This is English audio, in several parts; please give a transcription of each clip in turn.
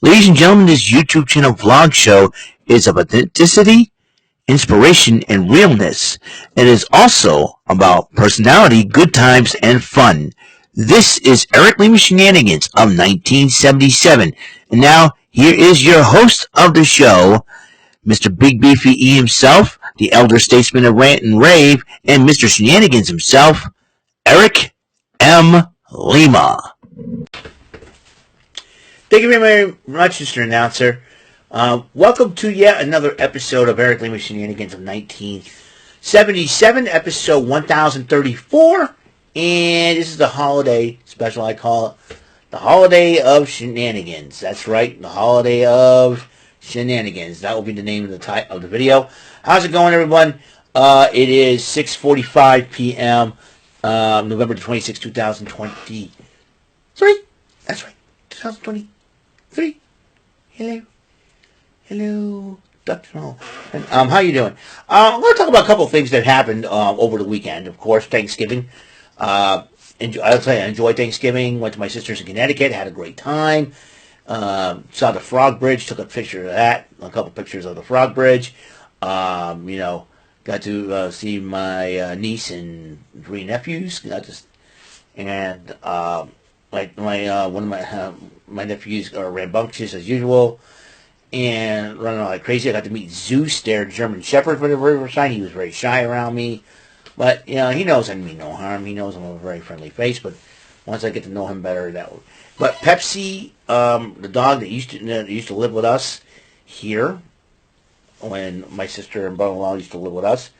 Ladies and gentlemen, this YouTube channel vlog show is of authenticity, inspiration, and realness. It is also about personality, good times, and fun. This is Eric Lima Shenanigans of 1977. And now, here is your host of the show, Mr. Big Beefy E himself, the elder statesman of Rant and Rave, and Mr. Shenanigans himself, Eric M. Lima. Thank you very much, Mr. Announcer. Welcome to yet another episode of Eric Lima Shenanigans of 1977, episode 1034. And this is the holiday special, I call it. The Holiday of Shenanigans. That's right, the Holiday of Shenanigans. That will be the name of the title of the video. How's it going, everyone? It is 6:45 p.m., November 26, 2023. That's right, 2023. Hello, Dr. Mo. How you doing? I'm going to talk about a couple of things that happened over the weekend. Of course, Thanksgiving. I'll tell you, I enjoyed Thanksgiving. Went to my sister's in Connecticut. Had a great time. Saw the Frog Bridge. Took a picture of that. A couple pictures of the Frog Bridge. Got to see my niece and three nephews. My nephews are rambunctious as usual and running all like crazy. I got to meet Zeus, their German Shepherd, for the very first time. He was very shy around me, but he knows I mean no harm. He knows I'm a very friendly face, but once I get to know him better, But Pepsi, the dog that used to live with us here when my sister and brother-in-law used to live with us,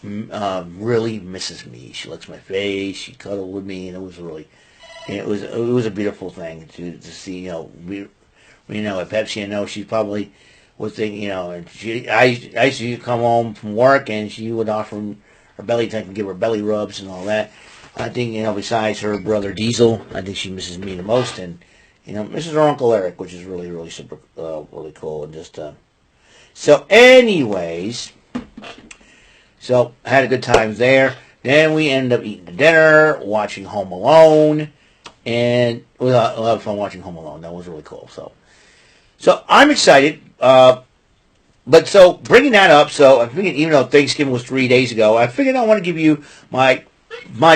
really misses me. She licks my face, she cuddled with me, and it was a beautiful thing to see. At Pepsi, I know she probably was thinking, and I used to come home from work and she would offer her belly tank and give her belly rubs and all that. I think, besides her brother Diesel, I think she misses me the most, and misses her Uncle Eric, which is really, really super, really cool, and just so anyways. So, I had a good time there. Then we ended up eating dinner, watching Home Alone, and it was a lot of fun watching Home Alone. That was really cool. So I'm excited. But so, bringing that up, so I'm thinking, even though Thanksgiving was 3 days ago, I figured I want to give you my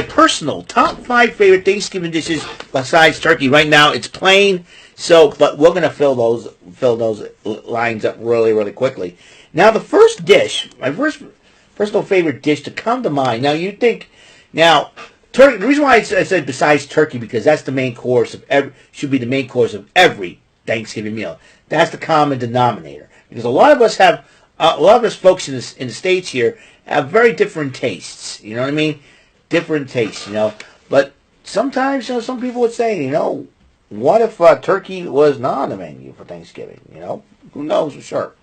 personal top 5 favorite Thanksgiving dishes besides turkey. Right now, it's plain. So, but we're going to fill those lines up really, really quickly. Now, the first dish, my first personal favorite dish to come to mind. Now, you think, turkey. The reason why I said besides turkey, because that's the main course should be the main course of every Thanksgiving meal. That's the common denominator. Because a lot of us folks in the States here have very different tastes. You know what I mean? Different tastes, But sometimes, some people would say, what if turkey was not on the menu for Thanksgiving? Who knows for sure.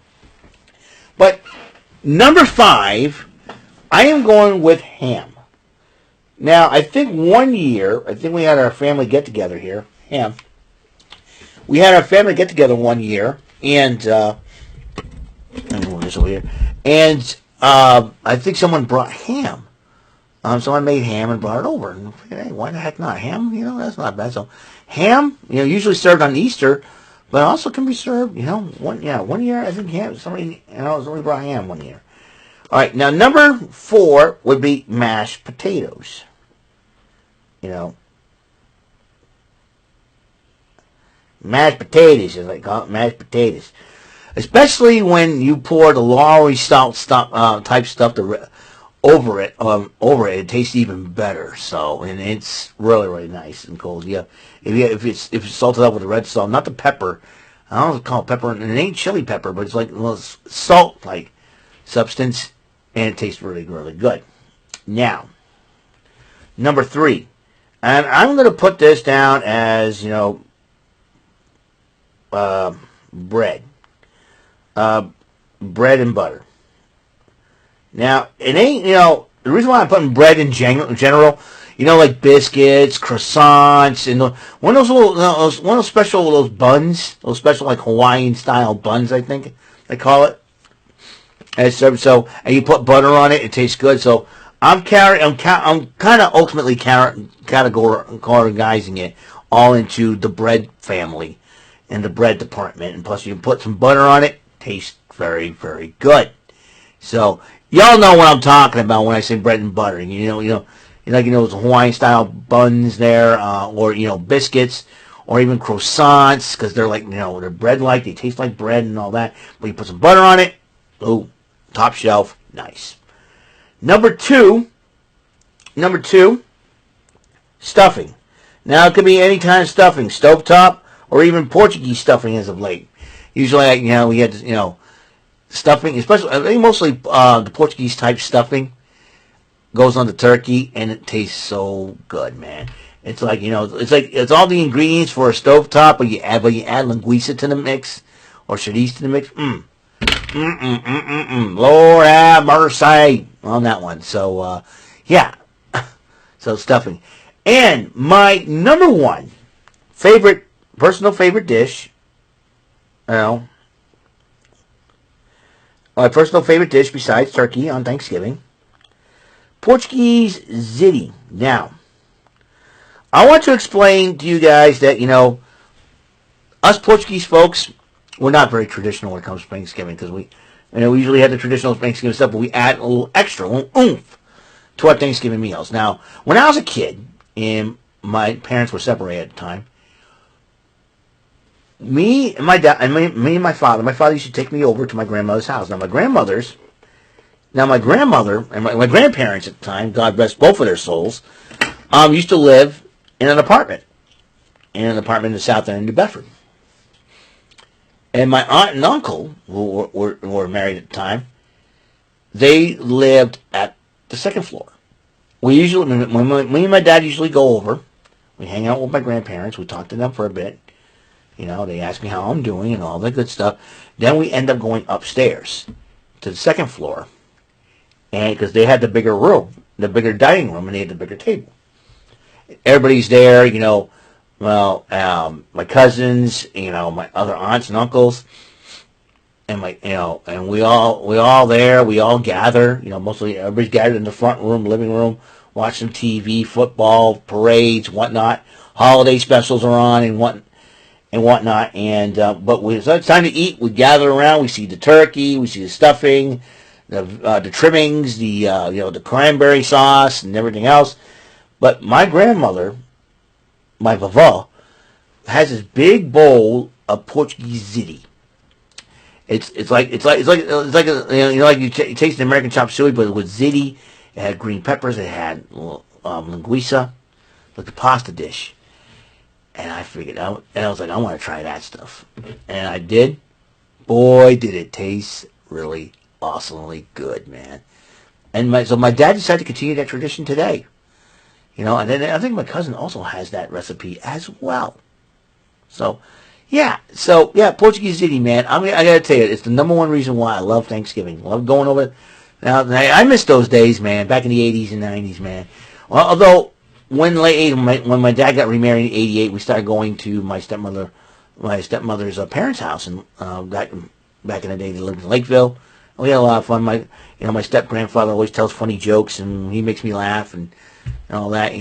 But number 5, I am going with ham. Now, I think we had our family get-together here. Ham. We had our family get-together one year, and let me move this over here. And I think someone brought ham. Someone made ham and brought it over. And hey, why the heck not? Ham, that's not bad. So, ham, usually served on Easter, but also can be served, one year, I think somebody brought ham one year. All right, now number 4 would be mashed potatoes. Mashed potatoes, as I call it, mashed potatoes. Especially when you pour the Lowry salt type stuff over it, it tastes even better. So, and it's really, really nice and cold. Yeah, if it's salted up with the red salt, not the pepper. I don't call it pepper, and it ain't chili pepper, but it's like a little salt-like substance, and it tastes really, really good. Now, number 3, and I'm going to put this down as bread. Bread and butter. Now, it ain't, the reason why I'm putting bread in general, like biscuits, croissants, and one of those special buns, those special like Hawaiian style buns, I think they call it. And you put butter on it, it tastes good. So I'm kind of ultimately categorizing it all into the bread family and the bread department. And plus, you can put some butter on it. Tastes very, very good. So y'all know what I'm talking about when I say bread and butter. Those Hawaiian style buns there, or biscuits, or even croissants, because they're like they're bread like, they taste like bread and all that. But you put some butter on it, ooh, top shelf, nice. Number two, stuffing. Now it could be any kind of stuffing, stovetop, or even Portuguese stuffing as of late. Usually, we had stuffing, especially I think mostly the Portuguese type stuffing goes on the turkey, and it tastes so good, man. It's like it's all the ingredients for a stovetop, but you add linguiça to the mix or chorizo to the mix. Lord have mercy on that one. So yeah, so stuffing, and my number one personal favorite dish. My personal favorite dish besides turkey on Thanksgiving, Portuguese ziti. Now, I want to explain to you guys that, us Portuguese folks, we're not very traditional when it comes to Thanksgiving, because we usually have the traditional Thanksgiving stuff, but we add a little extra, a little oomph to our Thanksgiving meals. Now, when I was a kid, and my parents were separated at the time, me and my dad, and me and my father used to take me over to my grandmother's house. Now, my grandmother and my grandparents at the time, God rest both of their souls, used to live in an apartment in the south end of New Bedford. And my aunt and uncle, who were married at the time, they lived at the second floor. We usually, when me and my dad usually go over, we hang out with my grandparents, we talk to them for a bit. They ask me how I'm doing and all that good stuff. Then we end up going upstairs to the second floor, and because they had the bigger room, the bigger dining room, and they had the bigger table. Everybody's there, my cousins, my other aunts and uncles, and and we all there. We all gather. Mostly everybody's gathered in the front room, living room, watching TV, football, parades, whatnot. Holiday specials are on and whatnot. And but so it's time to eat. We gather around. We see the turkey. We see the stuffing, the trimmings, the cranberry sauce and everything else. But my grandmother, my vovó, has this big bowl of Portuguese ziti. It's like like you taste an American chop suey, but with ziti. It had green peppers. It had linguiça, like a pasta dish. And I figured out, and I was like, I want to try that stuff. And I did. Boy, did it taste really awesomely good, man. And so my dad decided to continue that tradition today. And then I think my cousin also has that recipe as well. So, yeah. Portuguese ziti, man. I got to tell you, it's the number one reason why I love Thanksgiving. Love going over. Now, I miss those days, man, back in the 80s and 90s, man. Well, although, when my dad got remarried in 88, we started going to my stepmother's parents' house, and back in the day, they lived in Lakeville. We had a lot of fun. My step-grandfather always tells funny jokes, and he makes me laugh, and all that.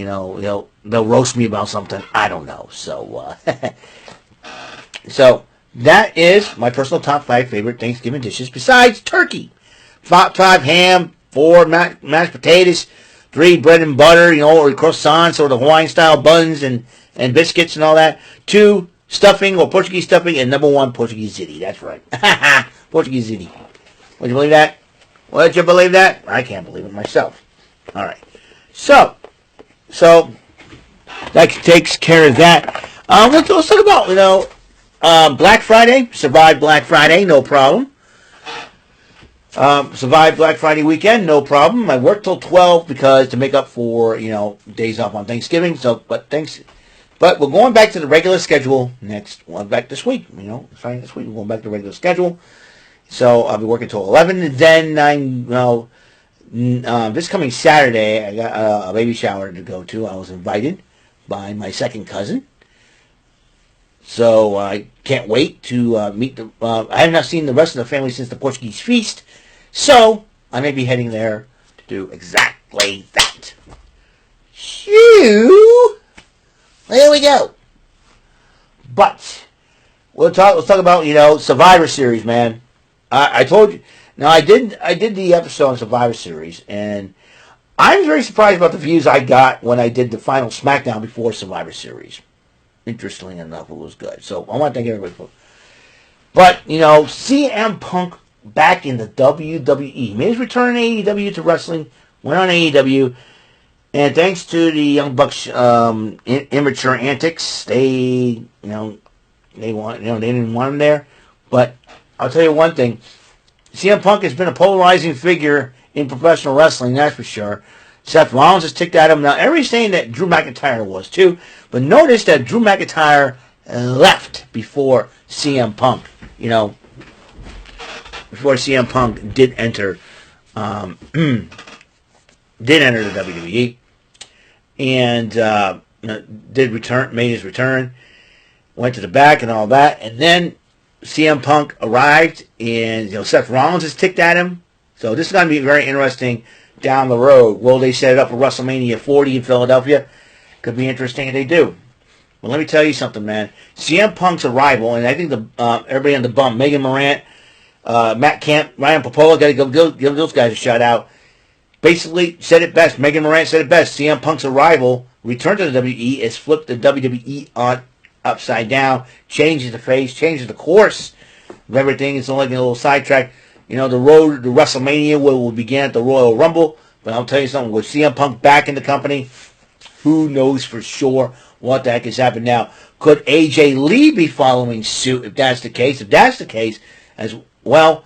They'll roast me about something. I don't know. So, so that is my personal top 5 favorite Thanksgiving dishes besides turkey. 5 ham, 4 mashed potatoes, 3 bread and butter, or croissants, or the Hawaiian style buns and biscuits and all that. 2 stuffing or Portuguese stuffing, and number 1 Portuguese ziti. That's right. Portuguese ziti. Would you believe that? Would you believe that? I can't believe it myself. All right. So that takes care of that. Let's talk about Black Friday. Survived Black Friday, no problem. Survived Black Friday weekend, no problem. I worked till 12 because to make up for days off on Thanksgiving. But we're going back to the regular schedule back this week. Starting this week, we're going back to the regular schedule. So I'll be working till 11. And then this coming Saturday, I got a baby shower to go to. I was invited by my second cousin. So I can't wait to meet I have not seen the rest of the family since the Portuguese feast. So I may be heading there to do exactly that. Shoo! There we go. But let's talk about, Survivor Series, man. I told you. Now I did the episode on Survivor Series, and I was very surprised about the views I got when I did the final SmackDown before Survivor Series. Interestingly enough, it was good. So I want to thank everybody for. But CM Punk back in the WWE, made his return in AEW to wrestling, went on AEW, and thanks to the Young Bucks' immature antics, they they didn't want him there. But I'll tell you one thing: CM Punk has been a polarizing figure in professional wrestling, that's for sure. Seth Rollins has ticked at him. Now, everybody's saying that Drew McIntyre was too, but notice that Drew McIntyre left before CM Punk. Before CM Punk did enter the WWE, and made his return, went to the back and all that, and then CM Punk arrived, and Seth Rollins has ticked at him. So this is going to be very interesting down the road. Will they set it up for WrestleMania 40 in Philadelphia? Could be interesting if they do. But let me tell you something, man. CM Punk's arrival, and I think everybody on the bump, Megan Morant, Matt Camp, Ryan Popola, got to give those guys a shout out. Basically said it best. Megan Morant said it best. CM Punk's arrival, return to the WWE, has flipped the WWE on upside down, changes the face, changes the course of everything. It's only like a little sidetrack. The road to WrestleMania will begin at the Royal Rumble. But I'll tell you something, with CM Punk back in the company, who knows for sure what the heck has happened now. Could AJ Lee be following suit if that's the case? If that's the case, as well,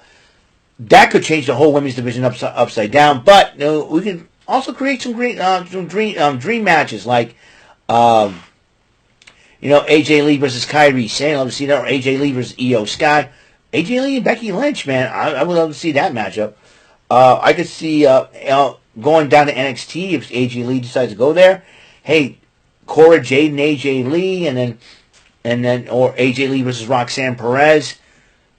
that could change the whole women's division upside down. But we can also create some dream matches like AJ Lee versus Kairi Sane. I'd love to see that. Or AJ Lee versus Io Sky. AJ Lee and Becky Lynch, man. I would love to see that matchup. I could see going down to NXT if AJ Lee decides to go there. Hey, Cora Jade and AJ Lee, and then or AJ Lee versus Roxanne Perez.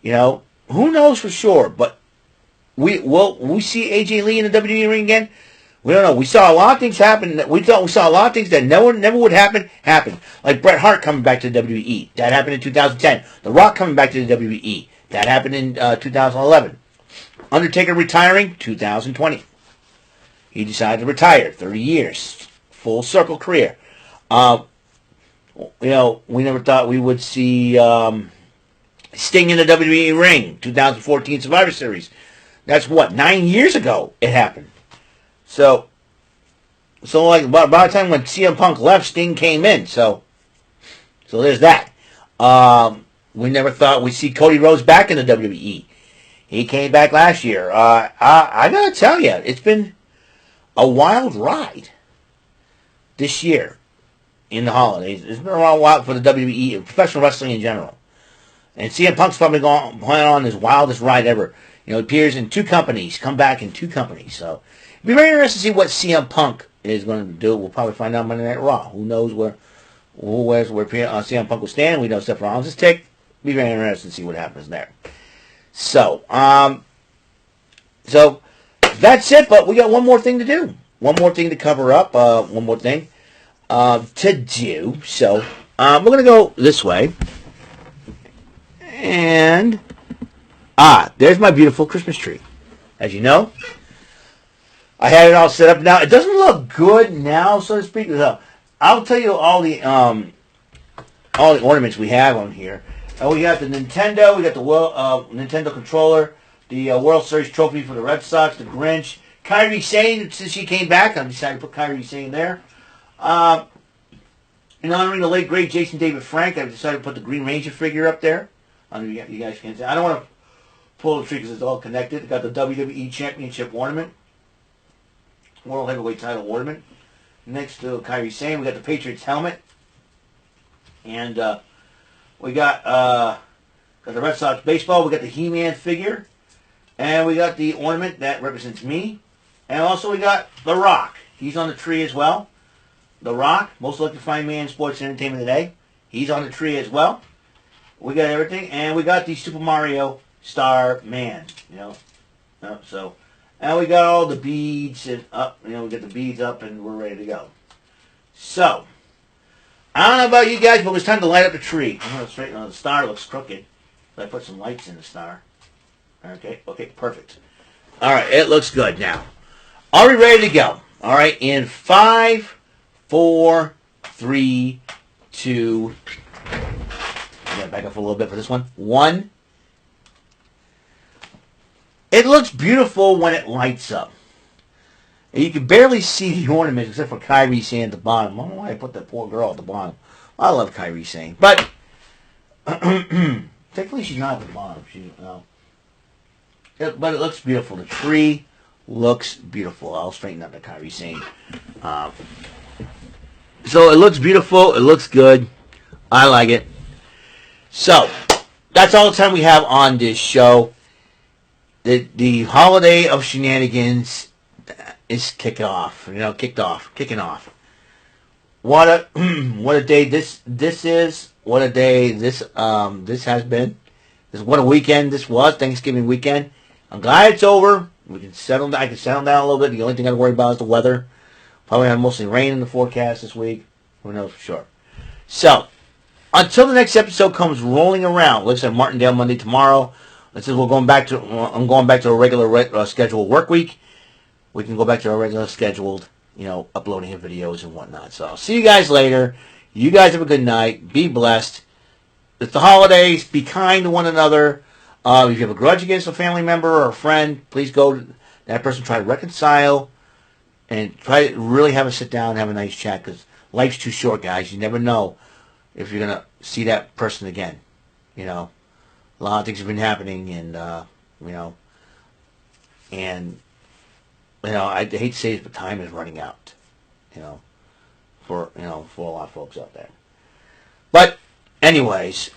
Who knows for sure? But we see AJ Lee in the WWE ring again. We don't know. We saw a lot of things happen. We saw a lot of things that never would happen. Like Bret Hart coming back to the WWE. That happened in 2010. The Rock coming back to the WWE. That happened in 2011. Undertaker retiring 2020. He decided to retire. 30 years. Full circle career. We never thought we would see Sting in the WWE ring. 2014 Survivor Series. That's 9 years ago it happened. So like by the time when CM Punk left, Sting came in. So there's that. We never thought we'd see Cody Rhodes back in the WWE. He came back last year. I gotta tell you, it's been a wild ride this year in the holidays. It's been a wild for the WWE and professional wrestling in general. And CM Punk's probably going on his wildest ride ever. Appears in 2 companies, come back in 2 companies. So it'll be very interesting to see what CM Punk is going to do. We'll probably find out Monday Night Raw. Who knows where CM Punk will stand? We know Seth Rollins is ticked. Be very interesting to see what happens there. So that's it. But we got one more thing to do. One more thing to cover up. One more thing to do. So we're going to go this way. And there's my beautiful Christmas tree. As you know, I had it all set up. Now it doesn't look good now, so to speak. So I'll tell you all the ornaments we have on here. We got the Nintendo. We got the Nintendo controller, the World Series trophy for the Red Sox, the Grinch, Kairi Sane. Since she came back, I decided to put Kairi Sane there. In honoring the late great Jason David Frank, I decided to put the Green Ranger figure up there. You guys can't see. I don't want to pull the tree because it's all connected. Got the WWE Championship ornament, World Heavyweight Title ornament. Next to Kairi Sane, we got the Patriots helmet, and we got the Red Sox baseball. We got the He-Man figure, and we got the ornament that represents me, and also we got The Rock. He's on the tree as well. The Rock, most electrifying man in sports and entertainment today. He's on the tree as well. We got everything, and we got the Super Mario Star Man, so, and we got all the beads and up, we got the beads up, and we're ready to go. So, I don't know about you guys, but it's time to light up the tree. I'm going to straighten on the star. Looks crooked. So I put some lights in the star. Okay, perfect. All right, it looks good now. Are we ready to go? All right, in 5, 4, 3, 2. I'm going to back up a little bit for this one. 1. It looks beautiful when it lights up. And you can barely see the ornaments except for Kyrie saying at the bottom. I don't know why I put that poor girl at the bottom. I love Kyrie saying. But, technically she's not at the bottom. But it looks beautiful. The tree looks beautiful. I'll straighten up the Kyrie saying. So it looks beautiful. It looks good. I like it. So, that's all the time we have on this show. The holiday of Shenanigans is kicking off. What a day this is. What a day this has been. What a weekend this was. Thanksgiving weekend. I'm glad it's over. We can settle down. I can settle down a little bit. The only thing I worry about is the weather. Probably have mostly rain in the forecast this week. Who knows for sure. So, until the next episode comes rolling around, like I said, Martindale Monday tomorrow. I'm going back to a regular scheduled work week. We can go back to our regular scheduled, uploading of videos and whatnot. So I'll see you guys later. You guys have a good night. Be blessed. It's the holidays. Be kind to one another. If you have a grudge against a family member or a friend, please go to that person, try to reconcile, and try to really have a sit down and have a nice chat, because life's too short, guys. You never know if you're going to see that person again. A lot of things have been happening, and, I hate to say this, but time is running out, for a lot of folks out there. But, anyways,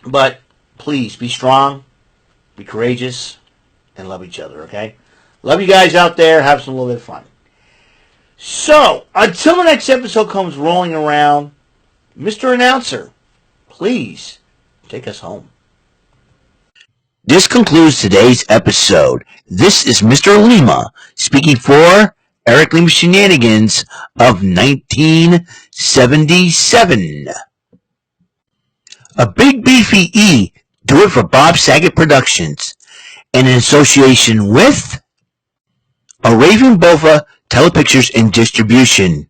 but please be strong, be courageous, and love each other, okay? Love you guys out there. Have some little bit of fun. So, until the next episode comes rolling around, Mr. Announcer, please take us home. This concludes today's episode. This is Mr. Lima speaking for Eric Lima Shenanigans of 1977. A big beefy E, do it for Bob Saget Productions, and in association with a Raven Bova Telepictures and Distribution.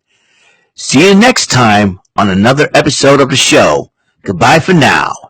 See you next time on another episode of the show. Goodbye for now.